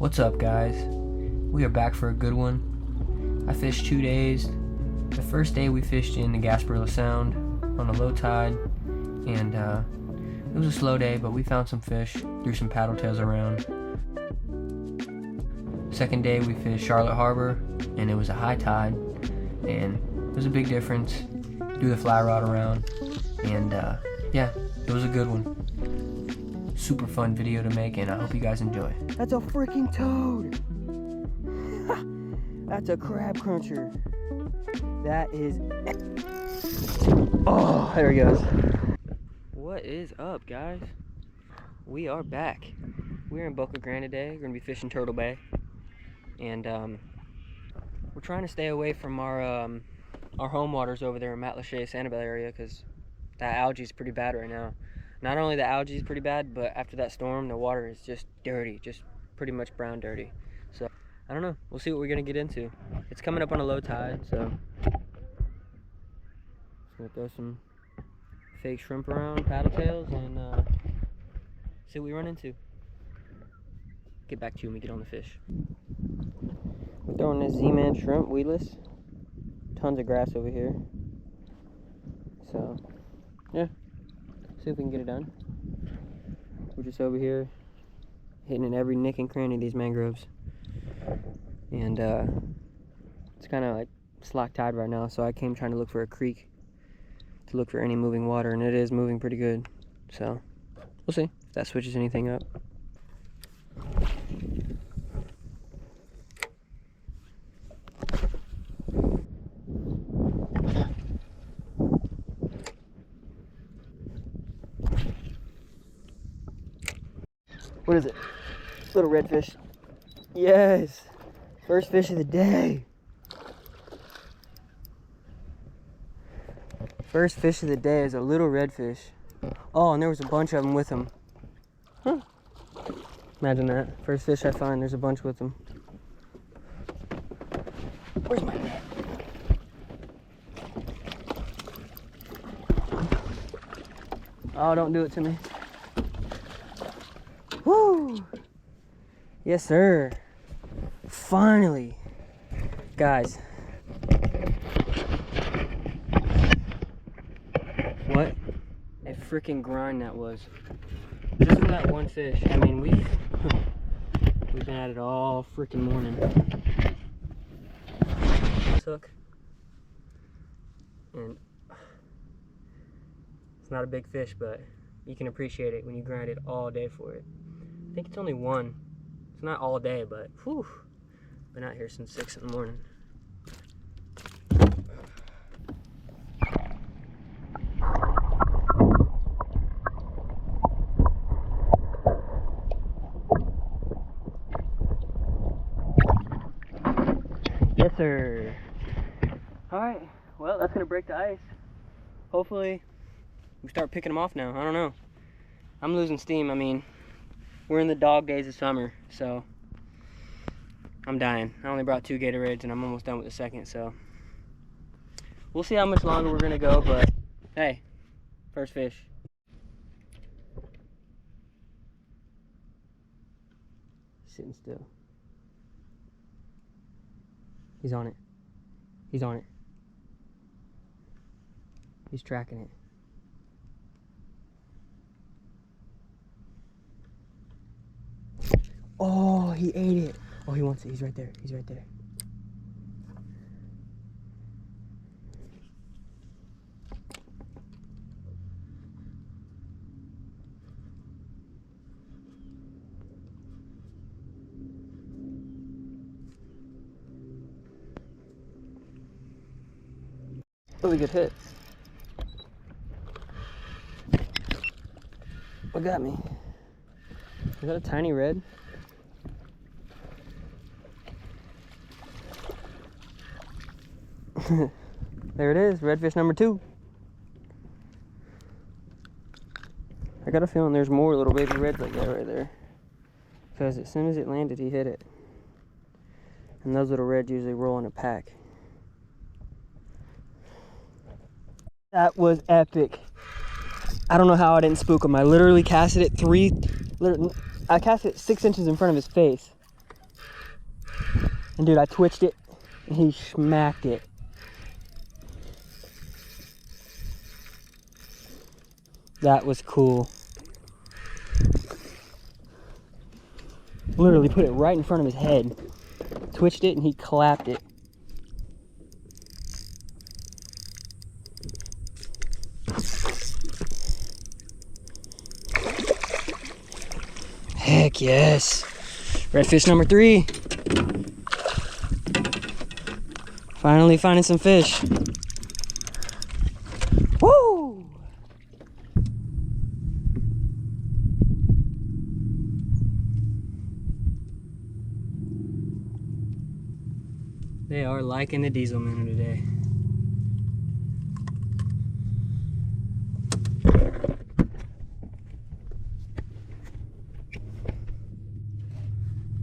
What's up, guys? We are back for a good one. I fished 2 days. The first day we fished in the Gasparilla Sound on a low tide, and it was a slow day, but we found some fish, threw some paddle tails around. Second day we fished Charlotte Harbor, and it was a high tide, and it was a big difference. Threw the fly rod around, and yeah, it was a good one. Super fun video to make, and I hope you guys enjoy. That's a freaking toad. That's a crab cruncher. That is. Oh, there he goes. What is up, guys? We are back. We're in Boca Grande today. We're gonna be fishing Turtle Bay, and we're trying to stay away from our home waters over there in Matlacha, Sanibel area, because that algae is pretty bad right now. Not only the algae is pretty bad, but after that storm, the water is just dirty, just pretty much brown dirty. So, I don't know. We'll see what we're going to get into. It's coming up on a low tide, so just going to throw some fake shrimp around, paddle tails, and see what we run into. Get back to you when we get on the fish. We're throwing this Z-Man shrimp, weedless. Tons of grass over here. So, yeah. See if we can get it done. We're just over here hitting in every nick and cranny of these mangroves, and it's kind of like slack tide right now, so I came trying to look for a creek to look for any moving water, and it is moving pretty good, so we'll see if that switches anything up. What is it? Little redfish. Yes! First fish of the day. First fish of the day is a little redfish. Oh, and there was a bunch of them with him. Huh. Imagine that. First fish I find, there's a bunch with them. Where's my net? Oh, don't do it to me. Woo! Yes, sir. Finally. Guys. What a freaking grind that was. Just for that one fish. I mean, we've been at it all freaking morning. Hook. And it's not a big fish, but you can appreciate it when you grind it all day for it. I think it's only one. It's not all day, but whew, been out here since 6 in the morning. Yes, sir. All right. Well, that's gonna break the ice. Hopefully, we start picking them off now. I don't know. I'm losing steam. I mean, we're in the dog days of summer, so I'm dying. I only brought 2 Gatorades, and I'm almost done with the second, so we'll see how much longer we're gonna go, but hey, first fish. Sitting still. He's on it. He's on it. He's tracking it. Oh, he ate it. Oh, he wants it. He's right there. He's right there. Really good hit. What got me? Is that a tiny red? There it is, redfish number 2. I got a feeling there's more little baby reds like that right there, because as soon as it landed, he hit it. And those little reds usually roll in a pack. That was epic. I don't know how I didn't spook him. I literally casted it I cast it 6 inches in front of his face. And dude, I twitched it and he smacked it. That was cool. Literally put it right in front of his head. Twitched it and he clapped it. Heck yes. Redfish number 3. Finally finding some fish. Woo! They are liking the diesel minnow today.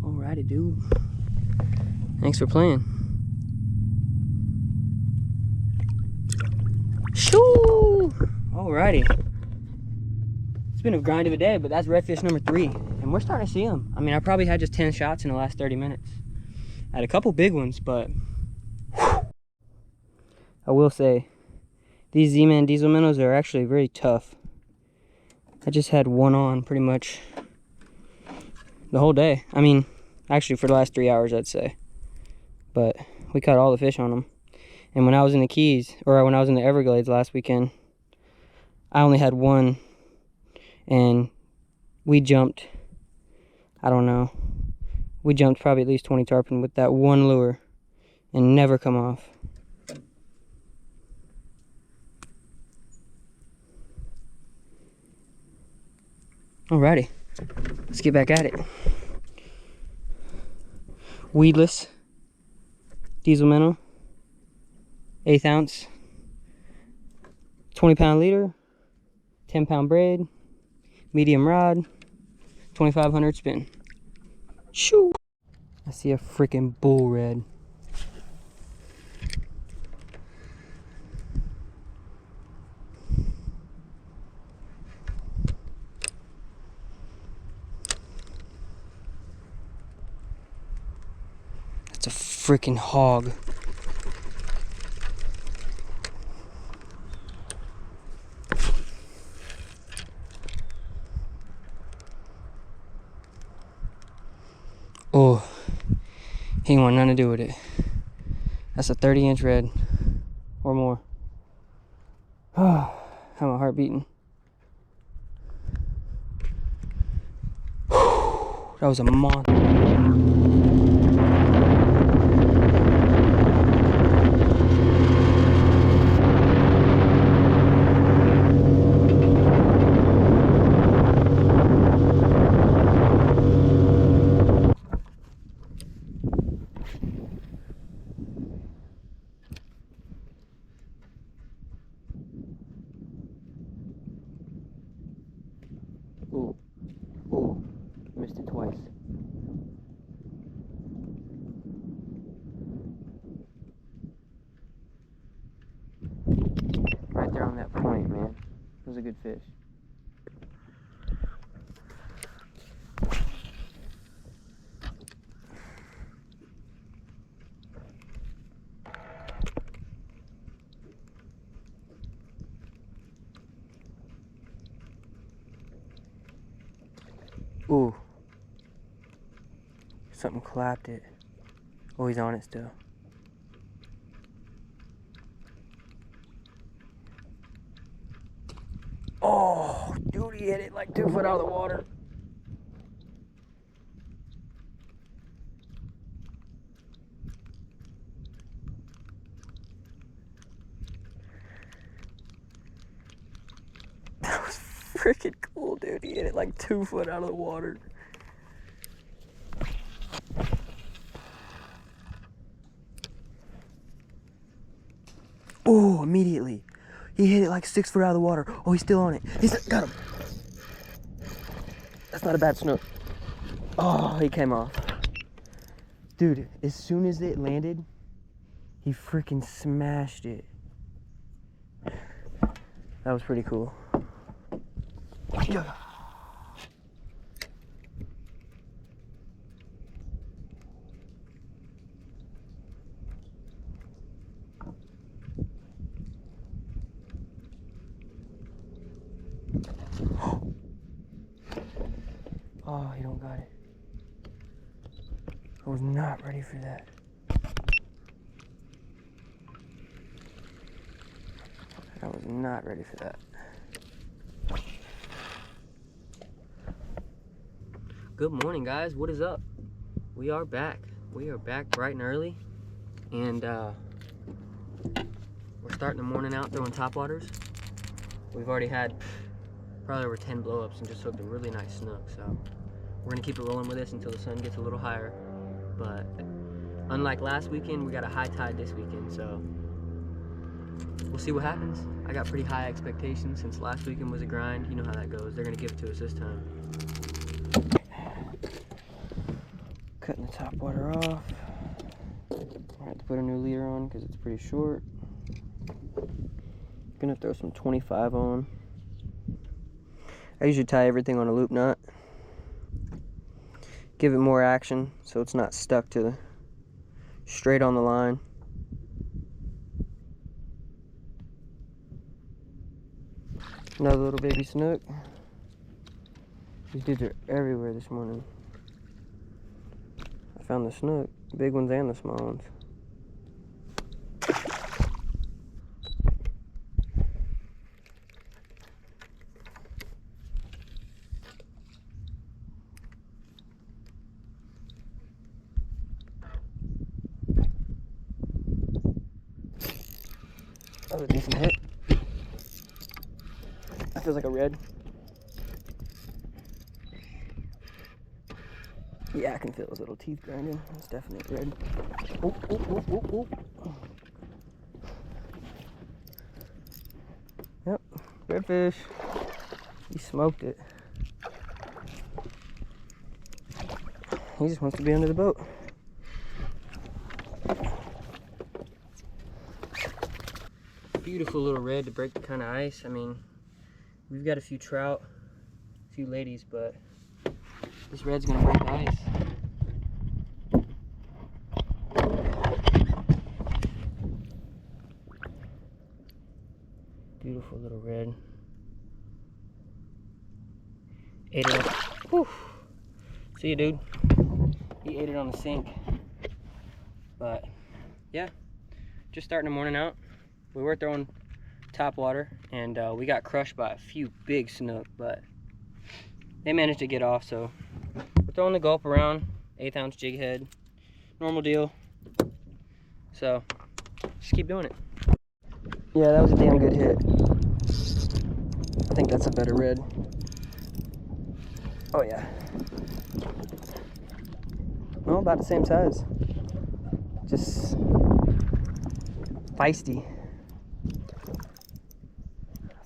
Alrighty, dude. Thanks for playing. Shoo! Alrighty. It's been a grind of a day, but that's redfish number 3. And we're starting to see them. I mean, I probably had just 10 shots in the last 30 minutes. I had a couple big ones, but I will say, these Z-Man diesel minnows are actually very tough. I just had one on pretty much the whole day. I mean, actually for the last 3 hours, I'd say. But we caught all the fish on them. And when I was in the Keys, or when I was in the Everglades last weekend, I only had one. And we jumped, I don't know, we jumped probably at least 20 tarpon with that one lure and never come off. Alrighty, let's get back at it. Weedless diesel minnow, 1/8 ounce, 20-pound leader, 10-pound braid, medium rod, 2500 spin. Shoo! I see a freaking bull red. That's a freaking hog. Oh, he ain't want nothing to do with it. That's a 30-inch red or more. Oh, have my heart beating. That was a monster. Ooh, ooh, missed it twice. Right there on that point, man. It was a good fish. Ooh. Something clapped it. Oh, he's on it still. Oh, dude, he hit it like 2 foot out of the water. That was freaking cool, dude. He hit it like 2 foot out of the water. Oh, immediately. He hit it like 6 foot out of the water. Oh, he's still on it. He's got him. That's not a bad snook. Oh, he came off. Dude, as soon as it landed, he freaking smashed it. That was pretty cool. Yeah. he don't got it. I was not ready for that. I was not ready for that. Good morning, guys. What is up? We are back. We are back bright and early. And we're starting the morning out throwing topwaters. We've already had probably over 10 blow-ups and just hooked a really nice snook. So we're gonna keep it rolling with this until the sun gets a little higher. But unlike last weekend, we got a high tide this weekend. So we'll see what happens. I got pretty high expectations since last weekend was a grind. You know how that goes. They're gonna give it to us this time. Cutting the top water off. I have to put a new leader on because it's pretty short. Gonna throw some 25 on. I usually tie everything on a loop knot. Give it more action so it's not stuck to the straight on the line. Another little baby snook. These dudes are everywhere this morning. I found the snook, big ones and the small ones. That was a decent hit. That feels like a red. Yeah, I can feel those little teeth grinding. It's definitely red. Oh, oh, oh, oh, oh. Yep, redfish. He smoked it. He just wants to be under the boat. Beautiful little red to break the kind of ice. I mean, we've got a few trout, a few ladies, but this red's gonna break the ice. Beautiful little red. Ate it up. Whew. See you, dude. He ate it on the sink. But yeah, just starting the morning out. We were throwing top water and we got crushed by a few big snook, but they managed to get off. So we're throwing the gulp around, 1/8 ounce jig head, normal deal. So just keep doing it. Yeah, that was a damn good hit. I think that's a better red. Oh yeah. Well, about the same size. Just feisty.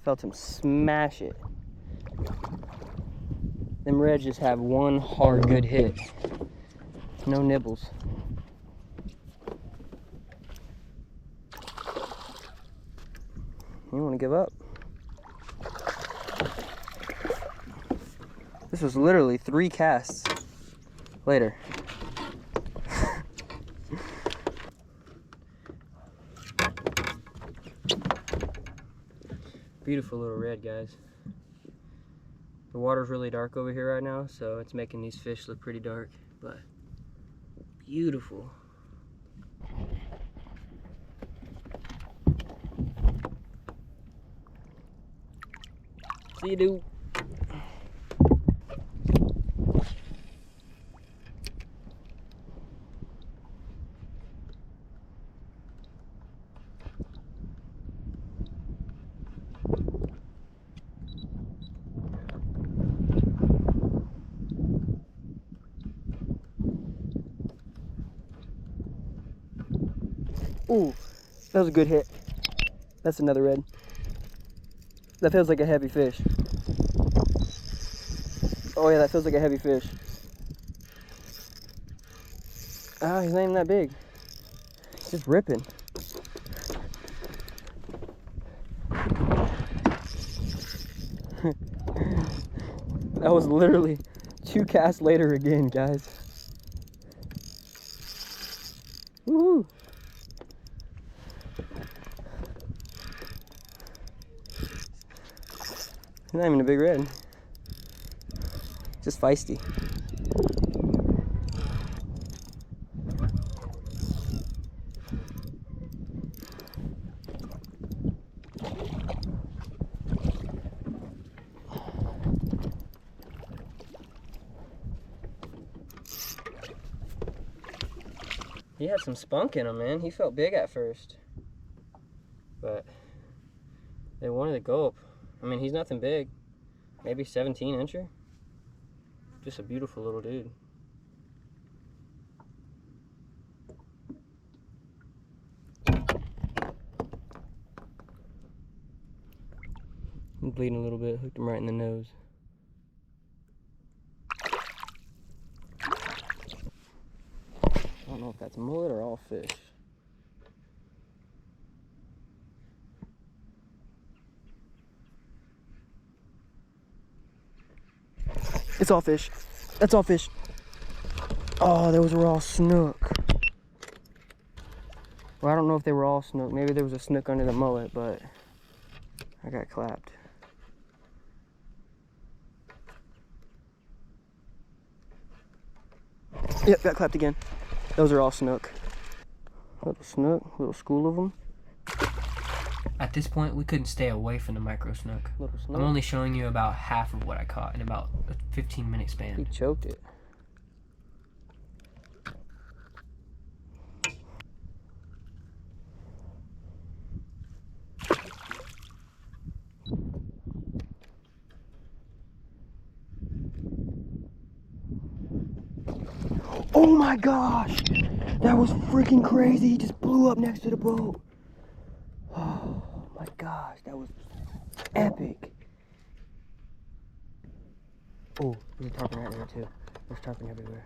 Felt him smash it. Them reds just have one hard good hit. No nibbles. You want to give up? This was literally 3 casts later. Beautiful little red, guys. The water's really dark over here right now, so it's making these fish look pretty dark, but beautiful. See you, dude. Ooh, that was a good hit. That's another red. That feels like a heavy fish. Oh yeah, that feels like a heavy fish. Ah, he's not even that big. He's just ripping. That was literally 2 casts later again, guys. Woohoo! He's not even a big red. Just feisty. He had some spunk in him, man. He felt big at first. But they wanted to go up. I mean, he's nothing big. Maybe 17-incher. Just a beautiful little dude. I'm bleeding a little bit. Hooked him right in the nose. I don't know if that's mullet or all fish. It's all fish. That's all fish. Oh, those were all snook. Well, I don't know if they were all snook. Maybe there was a snook under the mullet, but I got clapped. Yep, got clapped again. Those are all snook. Little snook, little school of them. At this point, we couldn't stay away from the micro snook. Little snook. I'm only showing you about half of what I caught in about a 15-minute He span. choked it. Oh my gosh! That was freaking crazy. He just blew up next to the boat. Oh my gosh, that was epic. Oh, there's a tarpon right there too. There's tarpon everywhere.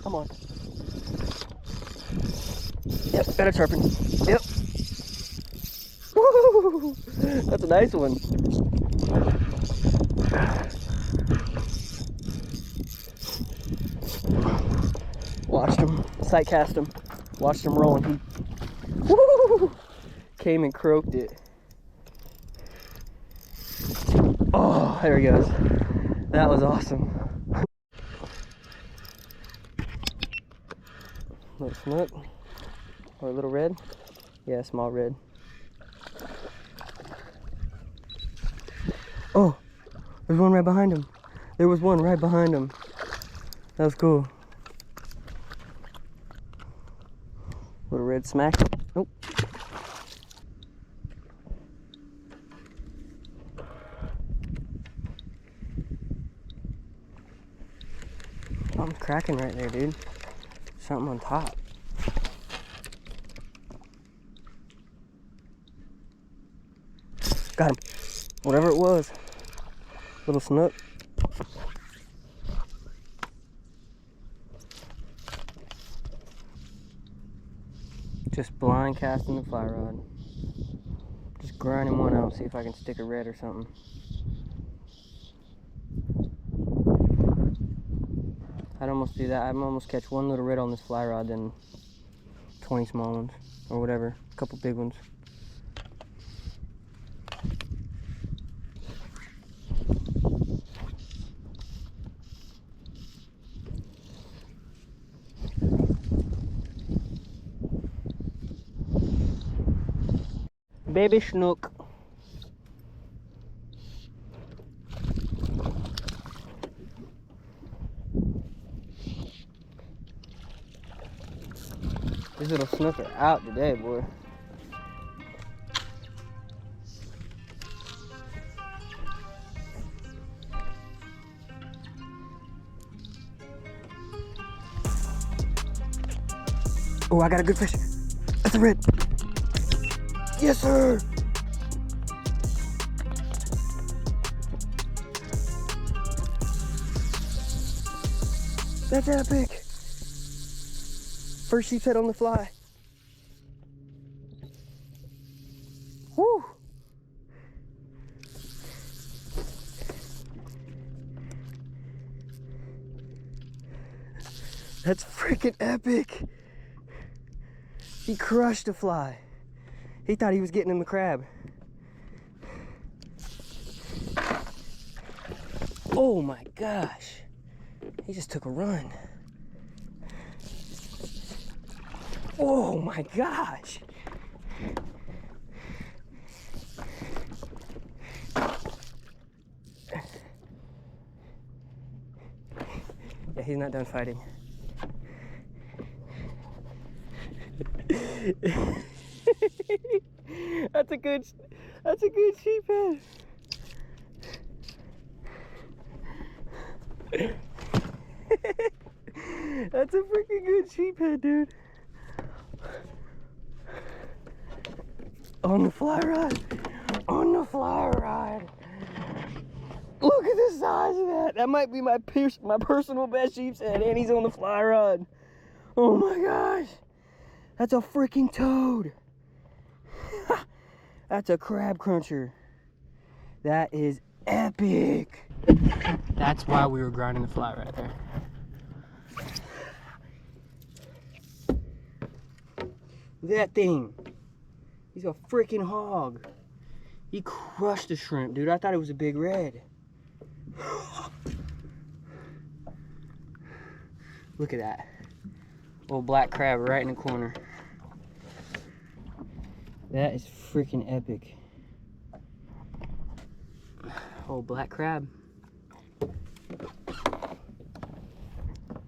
Come on. Yep, got a tarpon. Yep. Woo! That's a nice one. Watched him, sight cast him, watched him rolling. He woo! Came and croaked it. Oh, there he goes. That was awesome. Little snook or a little red. Yeah, small red. Oh, there's one right behind him. There was one right behind him. That was cool. Little red smack. Nope. Something's cracking right there, dude. Something on top. Got him. Whatever it was. Little snook. Just blind casting the fly rod. Just grinding one out, see if I can stick a red or something. I'd almost do that. I'd almost catch one little red on this fly rod than 20 small ones or whatever. A couple big ones. Baby snook. These little snook are out today, boy. Oh, I got a good fish. That's a red. Yes, sir. That's epic. First sheep's head on the fly. Woo. That's freaking epic. He crushed a fly. He thought he was getting in the crab. Oh my gosh. He just took a run. Oh my gosh. Yeah, he's not done fighting. That's a good sheephead. That's a freaking good sheephead, dude. On the fly rod. On the fly rod. Look at the size of that. That might be my personal best sheephead, and he's on the fly rod. Oh my gosh. That's a freaking toad. That's a crab cruncher. That is epic. That's why we were grinding the fly right there. Look at that thing. He's a freaking hog. He crushed the shrimp, dude. I thought it was a big red. Look at that. Little black crab right in the corner. That is freaking epic. Oh, black crab.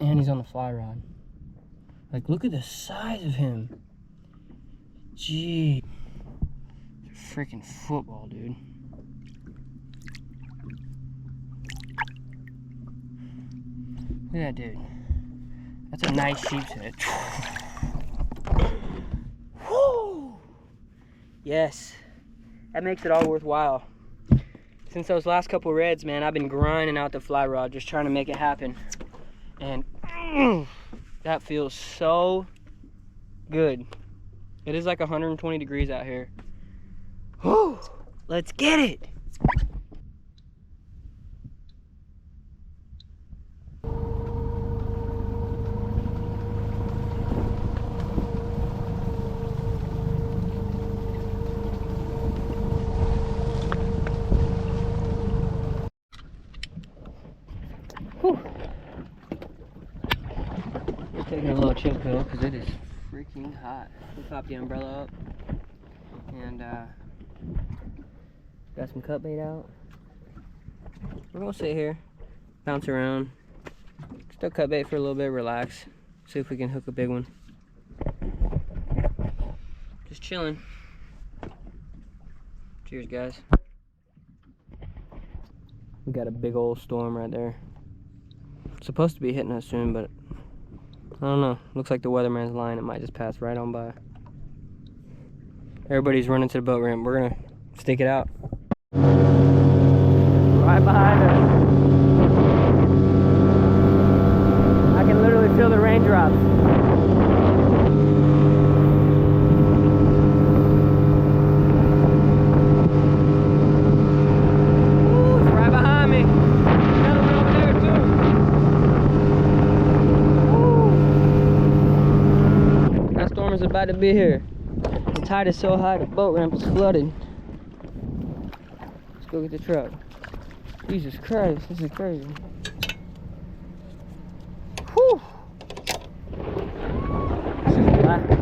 And he's on the fly rod. Like, look at the size of him. Gee. Freaking football, dude. Look at that dude. That's a nice sheep's head. Woo! Yes. That makes it all worthwhile. Since those last couple reds, man, I've been grinding out the fly rod, just trying to make it happen. And that feels so good. It is like 120 degrees out here. Whew, let's get it. Whew. We're taking a little chill pill because it is freaking hot. We popped the umbrella up and got some cut bait out. We're gonna sit here, bounce around, still cut bait for a little bit, relax, see if we can hook a big one. Just chilling. Cheers, guys. We got a big old storm right there. It's supposed to be hitting us soon, but I don't know. Looks like the weatherman's lying. It might just pass right on by. Everybody's running to the boat ramp. We're gonna stick it out. Right behind us. I can literally feel the raindrops. Ooh, it's right behind me. Another one over there too. Ooh. That storm is about to be here. The tide is so high, the boat ramp is flooded. Let's go get the truck. Jesus Christ, this is crazy.